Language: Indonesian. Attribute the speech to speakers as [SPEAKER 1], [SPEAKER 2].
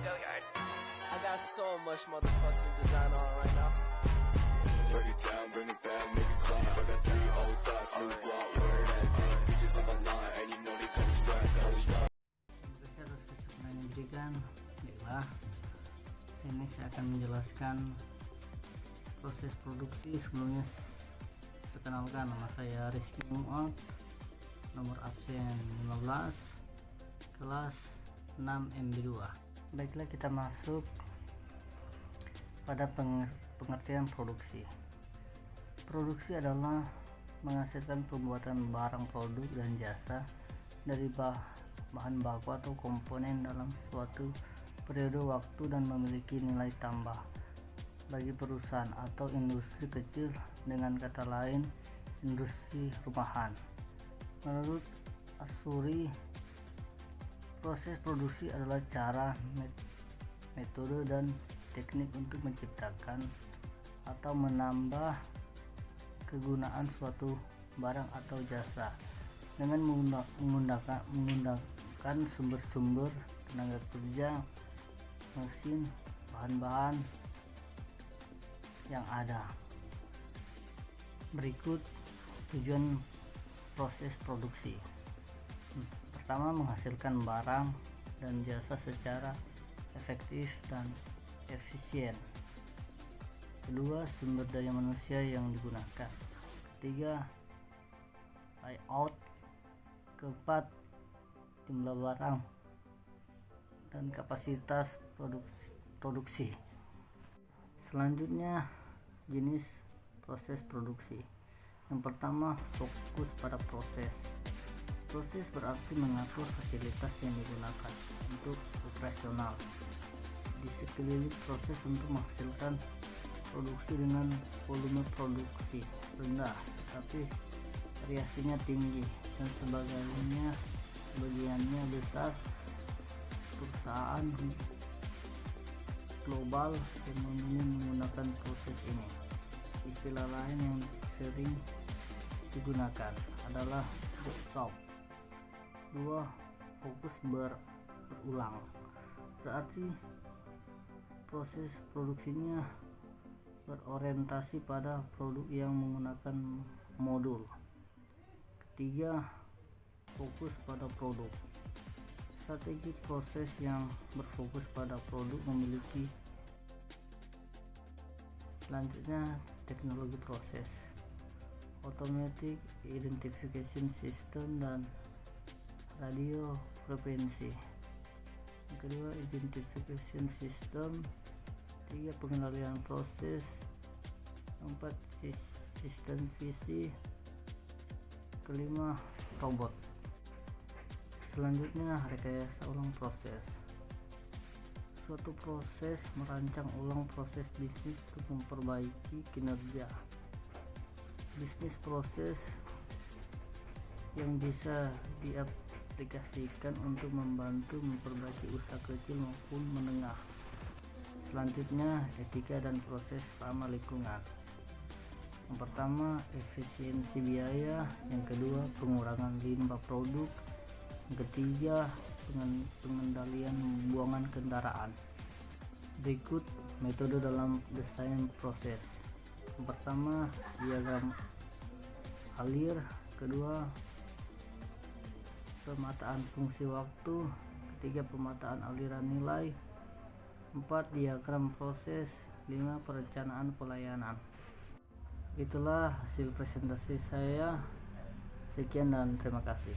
[SPEAKER 1] I got so much motherfucking design on right now.
[SPEAKER 2] Break it down, bring it back, make it clap. I got 3 old thoughts, new guap, where that gang. Bitches on my line, and you know they come strapped.
[SPEAKER 3] Terima kasih atas kesempatan yang diberikan. Baiklah, sini saya akan menjelaskan proses produksi. Sebelumnya perkenalkan, nama saya Rizky Mu'ad, nomor absen 15, kelas 6 MB2. Baiklah, kita masuk pada pengertian produksi. Produksi adalah menghasilkan pembuatan barang, produk, dan jasa dari bahan baku atau komponen dalam suatu periode waktu dan memiliki nilai tambah bagi perusahaan atau industri kecil, dengan kata lain industri rumahan. Menurut Asuri, proses produksi adalah cara, metode, dan teknik untuk menciptakan atau menambah kegunaan suatu barang atau jasa dengan menggunakan sumber-sumber tenaga kerja, mesin, bahan-bahan yang ada. Berikut tujuan proses produksi. Pertama, menghasilkan barang dan jasa secara efektif dan efisien. Kedua, sumber daya manusia yang digunakan. Ketiga, layout. Keempat, jumlah barang dan kapasitas produksi. Selanjutnya, jenis proses produksi. Yang pertama, fokus pada proses. Proses berarti mengatur fasilitas yang digunakan untuk operasional di sekeliling proses untuk menghasilkan produksi dengan volume produksi rendah tapi variasinya tinggi, dan sebagiannya besar perusahaan global yang menggunakan proses ini. Istilah lain yang sering digunakan adalah workshop. 2. Fokus berulang, berarti proses produksinya berorientasi pada produk yang menggunakan modul. Ketiga, fokus pada produk. Strategi proses yang berfokus pada produk memiliki. Selanjutnya, teknologi proses, automatic identification system dan radio frekuensi. Yang kedua, identification system. 3. Pengendalian proses. 4. Sistem visi. Kelima, robot. Selanjutnya, rekayasa ulang proses. Suatu proses merancang ulang proses bisnis untuk memperbaiki kinerja. Bisnis proses yang bisa diaplikasikan untuk membantu memperbaiki usaha kecil maupun menengah. Selanjutnya, etika dan proses ramah lingkungan. Yang pertama, efisiensi biaya. Yang kedua, pengurangan limbah produk. Yang ketiga, pengendalian buangan kendaraan. Berikut metode dalam desain proses. Yang pertama, diagram alir. Kedua, pemetaan fungsi waktu. Ketiga, pemetaan aliran nilai. 4. Diagram proses. 5. Perencanaan pelayanan. Itulah hasil presentasi saya. Sekian dan terima kasih.